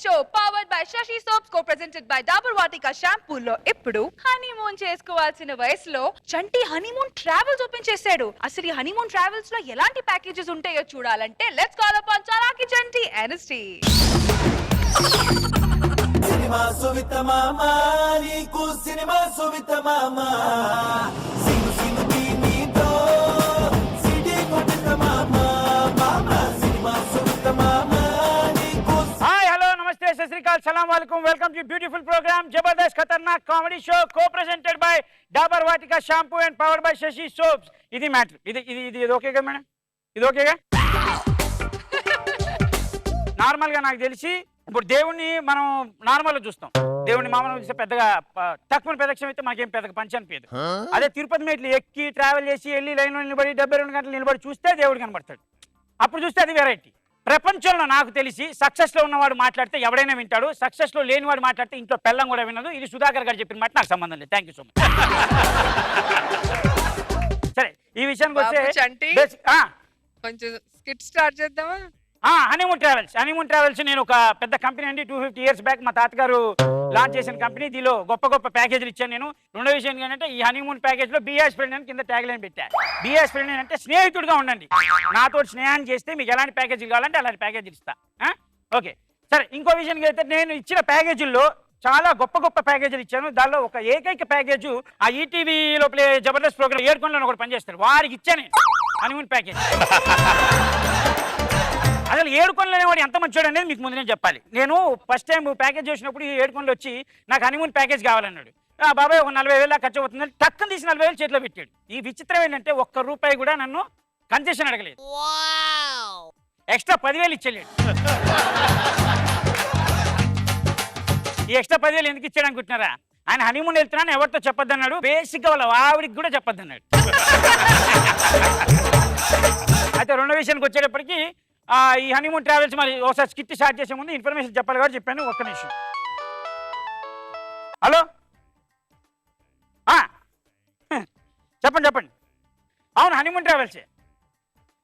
Show powered by Sasi soaps co presented by Dabur Vatika shampoo లో ఇప్పుడు honeymoon చేసుకోవాల్సిన వయసులో చంటి హనీమూన్ ట్రావెల్స్ ఓపెన్ చేశాడు. అసలు ఈ హనీమూన్ ట్రావెల్స్ లో ఎలాంటి ప్యాకేజెస్ ఉంటాయో చూడాలంటే let's call upon Chalaki Chanti ఎన్ఎస్టీ. సినిమా సువిత మామా నీకు సినిమా సువిత మామా సిను సిను నీతో సిటీ కొట్టిన మామా మామా సినిమా సువిత మామా నీకు. హాయ్ హలో నమస్తే సత్ శ్రీ అకాల్ సలాం వాలేకుం welcome to beautiful programme Jabardasth ఖతర్నాక్ comedy show co presented by Dabur Vatika shampoo and powered by Sasi soaps. ఇది మ్యాటర్. ఇది ఓకేగా మేడం? ఇది ఓకేగా? నార్మల్గా నాకు తెలిసి ఇప్పుడు దేవుణ్ణి మనం నార్మల్గా చూస్తాం. దేవుడిని మామూలుగా చూస్తే పెద్దగా తక్కువ ప్రదక్షిణం అయితే మాకేం పెద్దగా పంచి అనిపించదు. అదే తిరుపతి మెట్లు ఎక్కి ట్రావెల్ చేసి వెళ్ళి లైన్లో నిలబడి 72 గంటలు నిలబడి చూస్తే దేవుడు కనబడతాడు. అప్పుడు చూస్తే అది వెరైటీ. ప్రపంచంలో నాకు తెలిసి సక్సెస్లో ఉన్నవాడు మాట్లాడితే ఎవడైనా వింటాడు, సక్సెస్లో లేనివాడు మాట్లాడితే ఇంట్లో పెళ్ళం కూడా వినదు. ఇది సుధాకర్ గారు చెప్పిన మాట నాకు సంబంధం లేదు. Thank you so much. సరే ఈ విషయానికి వస్తే కొంచెం స్కిట్ స్టార్ట్ చేద్దామా? హనీమూన్ ట్రావెల్స్ నేను ఒక పెద్ద కంపెనీ అండి. 250 years బ్యాక్ మా తాతగారు లాంచ్ చేసిన కంపెనీ. దీనిలో గొప్ప గొప్ప ప్యాకేజీలు ఇచ్చాను నేను. రెండో విషయం ఏంటంటే ఈ హనీమూన్ ప్యాకేజ్లో బిఎస్ ఫ్రెండ్ అని కింద ట్యాగ్ లైన్ పెట్టా. బిఎస్ ఫ్రెండ్ అంటే స్నేహితుడిగా ఉండండి, నాతో స్నేహాన్ని చేస్తే మీకు ఎలాంటి ప్యాకేజీలు కావాలంటే అలాంటి ప్యాకేజీలు ఇస్తా. ఓకే సరే, ఇంకో విషయానికి అయితే నేను ఇచ్చిన ప్యాకేజీల్లో చాలా గొప్ప గొప్ప ప్యాకేజీలు ఇచ్చాను. దానిలో ఒక ఏకైక ప్యాకేజు ఆ ఈటీవీలో ప్లే జబర్దస్త్ ప్రోగ్రామ్ ఏడుకొండలో ఒకటి పనిచేస్తాడు, వారికి ఇచ్చాను హనీమూన్ ప్యాకేజ్. అసలు ఏడుకొండలు వాడు ఎంత మంచోడు అనేది మీకు ముందు నేను చెప్పాలి. నేను ఫస్ట్ టైం ప్యాకేజ్ చేసినప్పుడు ఈ ఏడుకొండలు వచ్చి నాకు హనీమూన్ ప్యాకేజ్ కావాలన్నాడు. బాబాయ్ ఒక 40,000 ఖర్చు అవుతుందని టక్కన తీసి 40,000 చేతిలో పెట్టాడు. ఈ విచిత్రం ఏంటంటే ₹1 కూడా నన్ను కన్సెషన్ అడగలేదు, ఎక్స్ట్రా 10,000 ఇచ్చేలేడు. ఈ ఎక్స్ట్రా 10,000 ఎందుకు ఇచ్చాడు అనుకుంటున్నారా? ఆయన హనీమూన్ వెళ్తున్నాను ఎవరితో చెప్పొద్దన్నాడు, బేసిక్గా వాళ్ళ ఆవిడికి కూడా చెప్పొద్దన్నాడు. అయితే రెండో విషయానికి వచ్చేటప్పటికి ఈ హనీమూన్ ట్రావెల్స్ మరి ఒకసారి స్కిట్ స్టార్ట్ చేసే ముందు ఇన్ఫర్మేషన్ చెప్పాలి కాబట్టి చెప్పాను. ఒక్క నిమిషం. హలో చెప్పండి. అవును హనీమూన్ ట్రావెల్సే.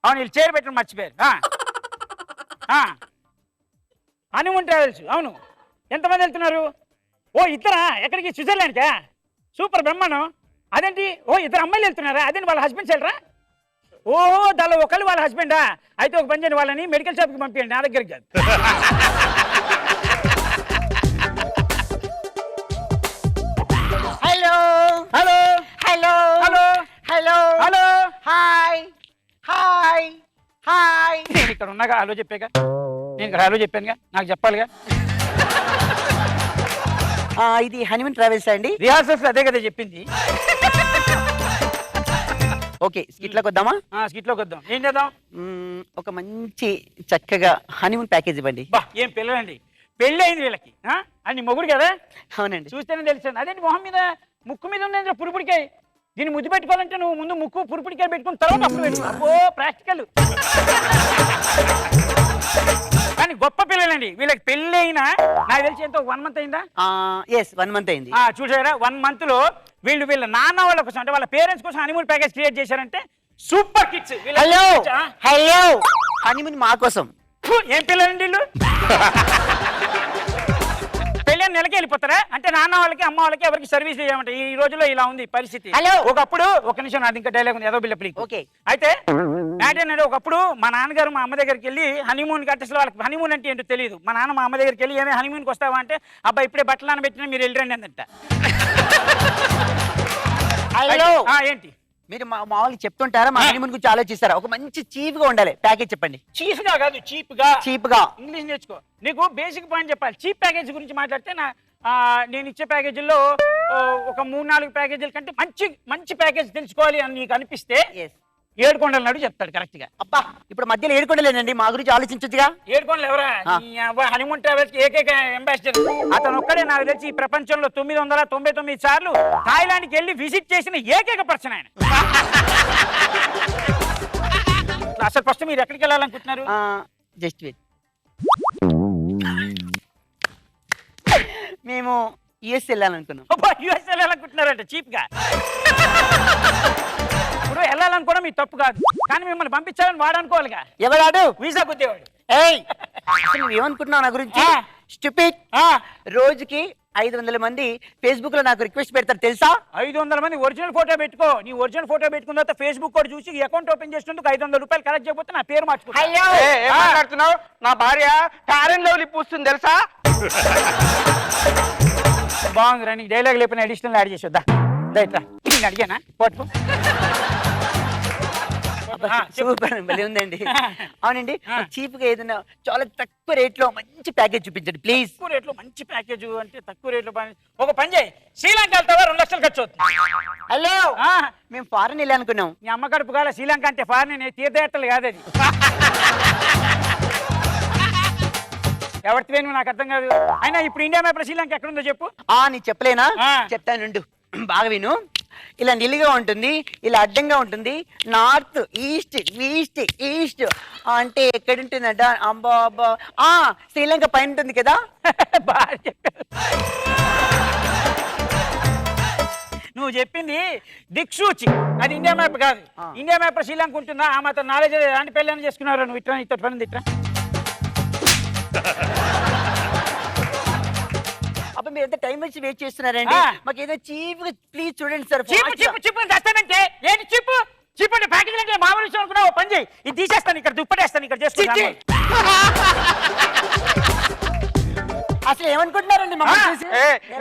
అవును వీళ్ళు చైర్ పెట్టడం మర్చిపోయారు. హనీమూన్ ట్రావెల్స్ అవును. ఎంతమంది వెళ్తున్నారు? ఓ ఇద్దరా? ఎక్కడికి? స్విట్జర్లాండ్కా? సూపర్ బ్రహ్మాండం. అదేంటి? ఓ ఇద్దరు అమ్మాయిలు వెళ్తున్నారా? అదేంటి వాళ్ళ హస్బెండ్స్ వెళ్ళరా? ఓహో దానిలో ఒకళ్ళు వాళ్ళ హస్బెండా? అయితే ఒక పని చేయండి, వాళ్ళని మెడికల్ షాప్కి పంపించండి, నా దగ్గరికి కాదు. Hello hello hello hello hello hello hi hi hi. నేను ఇక్కడ ఉన్నాగా హలో చెప్పాగా, నేను ఇక్కడ హలో చెప్పానుగా, నాకు చెప్పాలిగా. ఇది హనీమూన్ ట్రావెల్స్ అండి. రిహార్సల్స్ అదే కదా చెప్పింది. ఓకే స్కిట్లోకి వద్దామా? స్కిట్లోకి వద్దాం. ఏం చేద్దాం? ఒక మంచి చక్కగా హనీమూన్ ప్యాకేజ్ ఇవ్వండి. బా ఏం పిల్లలండి, పెళ్ళి అయింది వీళ్ళకి. అని మొగుడు కదా, అవునండి. చూస్తేనే తెలుస్తుంది. అదేంటి మొహం మీద ముక్కు మీద ఉంది పురుపుడికాయ. దీన్ని ముద్దు పెట్టుకోవాలంటే నువ్వు ముందు ముక్కు పురుపుడికాయ పెట్టుకుని తర్వాత అప్పుడు పెట్టు. అబ్బో ప్రాక్టికల్. కానీ గొప్ప పిల్లలండి వీళ్ళకి. పెళ్ళి అయినా నాకు తెలిసి ఎంతో 1 month అయిందా? ఎస్ 1 month అయింది. చూసారా 1 month లో వీళ్ళ నాన్న వాళ్ళ కోసం అంటే వాళ్ళ పేరెంట్స్ కోసం హనీమూన్ ప్యాకేజ్ క్రియేట్ చేశారంటే super kids. Hello hello honeymoon మా కోసం. ఏం పిల్లలండి వీళ్ళు? పెళ్ళి నెలకి వెళ్ళిపోతారా? అంటే నాన్న వాళ్ళకి అమ్మ వాళ్ళకి ఎవరికి సర్వీస్ చేయమంటే ఈ రోజుల్లో ఇలా ఉంది పరిస్థితి. హలో ఒకప్పుడు ఒక నిమిషం, నాది ఇంకా డైలాగ్ ఉంది, ఏదో బిల్ల ప్లీజ్. ఓకే అయితే ఏంటంటే ఒకప్పుడు మా నాన్నగారు మా అమ్మ దగ్గరికి వెళ్ళి హనీమూన్ అసలు వాళ్ళకి హనీమూన్ అంటే ఏంటో తెలియదు. మా నాన్న మా అమ్మ దగ్గరికి వెళ్ళి ఏమైనా హనీమూన్కి వస్తావా అంటే అబ్బా ఇప్పుడే బట్టలు నానబెట్టినా మీరు వెళ్ళరండి అందంట. హలో ఏంటి మీరు మామూలుగా చెప్తుంటారా? మా హనీమూన్ గురించి ఆలోచిస్తారా? ఒక మంచి చీప్ గా ఉండాలి ప్యాకేజ్ చెప్పండి. చీప్ గా కాదు, చీప్ గా. చీప్ గా ఇంగ్లీష్ నేర్చుకో. నీకు బేసిక్ పాయింట్ చెప్పాలి. చీప్ ప్యాకేజ్ గురించి మాట్లాడితే నేను ఇచ్చే ప్యాకేజీల్లో ఒక 3-4 ప్యాకేజీల కంటే మంచి ప్యాకేజ్ తెలుసుకోవాలి అని నీకు అనిపిస్తే ఏడుకొండల నాడు చెప్తాడు కరెక్ట్ గా. అబ్బా ఇప్పుడు మధ్యలో ఏడుకొండలేనండి, మా గురించి ఆలోచించొచ్చుగా. ఏడుకొండలు ఎవరా? హనీమూన్ ట్రావెల్స్ ఏకైక అంబాసిడర్ అతను ఒక్కడే. నాకు తెలిసి ఈ ప్రపంచంలో 999 సార్లు థాయిలాండ్కి వెళ్ళి విజిట్ చేసిన ఏకైక పర్సన్ ఆయన. అసలు ఫస్ట్ మీరు ఎక్కడికి వెళ్ళాలనుకుంటున్నారు? Just wait. మేము యుఎస్ వెళ్ళాలనుకున్నాం. యుఎస్ వెళ్ళాలనుకుంటున్నారంట చీప్ గా. ఇప్పుడు వెళ్ళాలనుకోవడం మీ తప్పు కాదు, కానీ మిమ్మల్ని పంపించాలని వాడు అనుకోవాలిగా. ఎవడాడు? వీసా గుద్దేవాడు. ఏయ్ నువ్వు ఏమనుకుంటున్నావు నా గురించి? స్టూపిడ్. రోజుకి 500 మంది ఫేస్బుక్ లో నాకు రిక్వెస్ట్ పెడతారు తెలుసా? 500 మంది ఒరిజినల్ ఫోటో పెట్టుకో. నీ ఒరిజినల్ ఫోటో పెట్టుకున్న తర్వాత ఫేస్బుక్ కూడా చూసి అకౌంట్ ఓపెన్ చేసినందుకు 500 రూపాయలు కలెక్ట్ చేయకపోతే నా పేరు మార్చుకో. అయ్యో ఏం మాట్లాడుతున్నావు? నా భార్య టారెన్ లవ్లీ పూస్తుంది తెలుసా? బాగుందిరా, నీకు డైలాగ్ లేకపోయినా అడిషనల్ యాడ్ చేసొద్దా. దయట్రా నేను అడిగానా పట్టుకో. సూపర్ భలే ఉందండి. అవునండి, చీప్ గా ఏదైనా చాలా తక్కువ రేట్ లో మంచి ప్యాకేజ్ చూపించండి ప్లీజ్. తక్కువ రేట్లో మంచి ప్యాకేజ్ అంటే తక్కువ రేట్లో ఒక పని చేయి, శ్రీలంక వెళ్తావా? 2 లక్షలు ఖర్చు అవుతుంది. హలో, మేము ఫారెన్ వెళ్ళి అనుకున్నాం. నీ అమ్మ కడుపు కాల శ్రీలంక అంటే ఫారెన్ తీర్థయాత్రలు కాదది. ఎవరితో నువ్వు నాకు అర్థం కాదు. అయినా ఇప్పుడు ఇండియా మ్యాప్ శ్రీలంక ఎక్కడుందో చెప్పు. నీ చెప్పలేనా? చెప్తానుండు, బాగా విను. ఇలా నిలుగా ఉంటుంది, ఇలా అడ్డంగా ఉంటుంది. నార్త్ ఈస్ట్ ఈస్ట్ ఈస్ట్ అంటే ఎక్కడుంటుందంట? అబ్బా అబ్బా, శ్రీలంక పైన ఉంటుంది కదా. బాగా చెప్పావు. నువ్వు చెప్పింది దిక్సూచి, అది ఇండియా మ్యాప్ కాదు. ఇండియా మ్యాప్ శ్రీలంక ఉంటుందా? ఆ మాత్రం నాలెడ్జ్ అలాంటి పెళ్ళని చేసుకున్నారు. నువ్వు ఇట్లా ఇట్లా పని ఇట్లా. అప్పుడు మీరు ఎంత టైం వచ్చి వెయిట్ చేస్తున్నారండి? మాకు ఏదో చీప్ గా ప్లీజ్ చూడండి సార్. చిప్పు చేస్తానంటే ఏంటి చిప్పు? చిప్పు అంటే ప్యాకేజ్ అంటే మామూలు విషయం అనుకున్నావు. పని చేయి, ఇది తీసేస్తాను, ఇక్కడ దుప్పటేస్తాను, ఇక్కడ చేసుకుంటాను. అసలు ఏమనుకుంటున్నారండి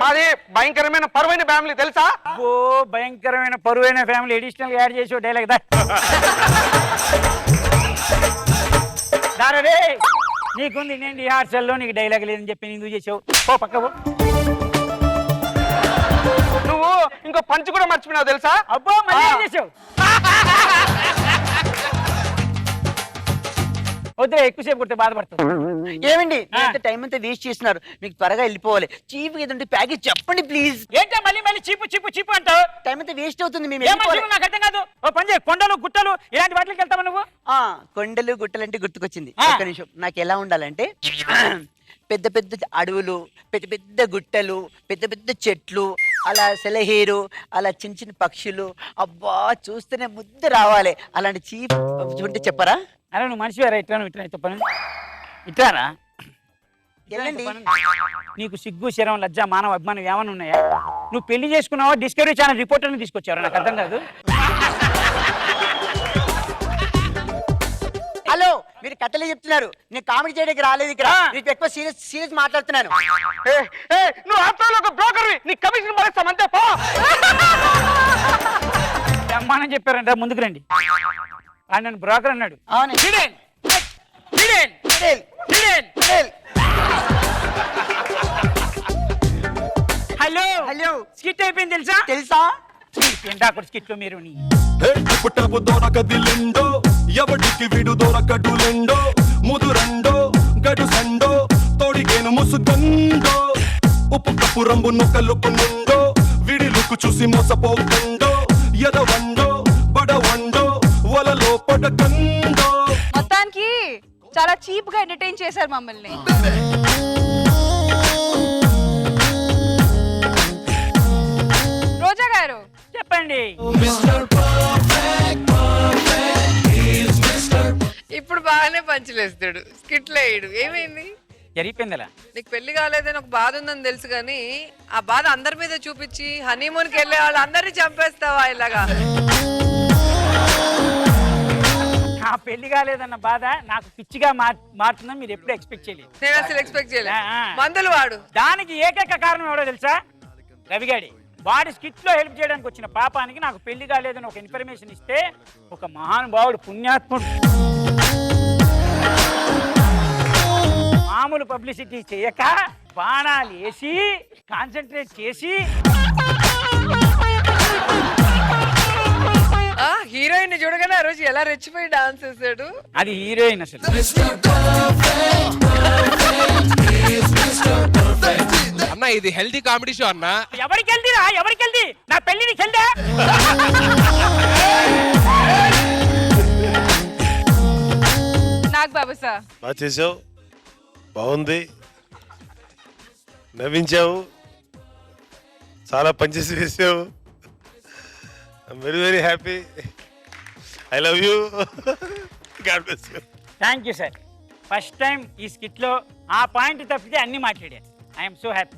మాది భయంకరమైన పరువైన ఫ్యామిలీ తెలుసా? ఓ భయంకరమైన పరువైన ఫ్యామిలీ అడిషనల్ యాడ్ చేసి డైలాగ్ దారే. నీకుంది నేను రిహార్సల్లో, నీకు డైలాగ్ లేదని చెప్పి ఎందుకు చేసావు? ఓ పక్క నువ్వు ఇంకో పంచ్ కూడా మర్చిపోయినావు తెలుసా? అబ్బో మళ్ళీ ఏం చేసావు? వద్దే, ఎక్కువసేపు కొడితే బాధపడతావు. ఏమండి టైం అంతా వేస్ట్ చేస్తున్నారు, మీకు త్వరగా వెళ్ళిపోవాలి. చీప్ ఏదంటే ప్యాకేజ్ చెప్పండి ప్లీజ్. ఏంటో మళ్ళీ మళ్ళీ చీపు చీపు చీపు అంటావు? టైం అంతా వేస్ట్ అవుతుంది. మేము నాకు అర్థం కాదు. ఓ పని చేయి, కొండలు గుట్టలు ఇలాంటి వాటికి వెళ్తావా నువ్వు? కొండలు గుట్టలు అంటే గుర్తుకొచ్చింది. ఒక్క నిమిషం. నాకు ఎలా ఉండాలంటే పెద్ద పెద్ద అడవులు, పెద్ద పెద్ద గుట్టలు, పెద్ద పెద్ద చెట్లు, అలా సెలహేరు, అలా చిన్న చిన్న పక్షులు, అబ్బా చూస్తేనే ముద్ద రావాలి. అలాంటి చీప్ ఉంటే చెప్పరా? అరే నువ్వు మనిషి వేరా? ఇట్లా నువ్వు ఇట్లా పని ఇట్లారా? వెళ్ళండి. నీకు సిగ్గు, శరం, లజ్జ, మానవ అభిమానం ఏమైనా ఉన్నాయా? నువ్వు పెళ్లి చేసుకున్నావా డిస్కవరీ ఛానల్ రిపోర్టర్ని తీసుకొచ్చారు? నాకు అర్థం కాదు. హలో, మీరు కథలే చెప్తున్నారు, నేను కామెడీ చేయడానికి రాలేదు ఇక్కడ. మీకు ఎక్కువ సీరియస్ సీరియస్ మాట్లాడుతున్నాను. నువ్వు ఆఫ్టర్ ఒక బ్రోకర్వి, నీ కమిషన్ పడేస్తాం అంతే. పో. అమ్మానని చెప్పారంట, ముందుకు రండి. ఆయన నన్ను బ్రోకర్ అన్నాడు. హలో హలో, స్కిట్ అయిపోయింది తెలుసా? తెలుసా? ఏంటా స్కిట్ లో మీరు పుట్టపు దొరకదిలిండో ఎవడికి విడు దొరకడులెండో ముదురండో గడు సండో తోడిగేను ముసుగండో ఉప్పు కప్పు రంబు నొక్కలుపు నుండో విడిలుకు చూసి మోసపోకండో ఎదవండో బడవండో వలలో పడకండో. మొత్తానికి చాలా చీప్ గా ఎంటర్టైన్ చేశారు మమ్మల్ని. రోజా గారు చెప్పండి. ఇప్పుడు బాగానే పంచలేస్తాడు, స్కిట్లు వేయడు. ఏమైంది? జరిగిపోయిందిలా. నీకు పెళ్లి కాలేదని ఒక బాధ ఉందని తెలుసు కానీ ఆ బాధ అందరి మీద చూపించి హనీమూన్కి వెళ్ళే వాళ్ళు అందరినీ చంపేస్తావా ఇలాగా? నా పెళ్లి కాలేదన్న బాధ నాకు పిచ్చిగా మారుతుందని మీరు ఎప్పుడు ఎక్స్పెక్ట్ చేయలేదు. నేను అసలు ఎక్స్పెక్ట్ చేయలేదు. మందులు వాడు. దానికి ఏకైక కారణం ఎవడో తెలుసా? రవిగాడి. వాడి స్కిట్ లో హెల్ప్ చేయడానికి వచ్చిన పాపానికి నాకు పెళ్లి కాలేదని ఒక ఇన్ఫర్మేషన్ ఇస్తే ఒక మహానుభావుడు పుణ్యాత్ముడు మామూలు పబ్లిసిటీ చేయక బాణాలు వేసి కాన్సన్ట్రేట్ చేసి హీరోయిన్ చూడగానే ఆ రోజు ఎలా రెచ్చిపోయి డాన్స్ చేశాడు. అది హీరోయిన్ అసలు. అన్న ఇది హెల్తీ కామెడీ షో అన్న. ఎవరికి వెళ్తీరా? ఎవరికి వెళ్తీ? నా పెళ్లిని చెల్దా? నాగ్ బాబు సార్ బాగా చేసావు, బాగుంది, నవ్వించావు, చాలా పనిచేసి వేసావు. I'm very very happy. I love you. God bless you. Thank you sir. First time ఈ స్కిట్ లో ఆ పాయింట్ తప్పితే అన్ని మాట్లాడాను. I'm so happy.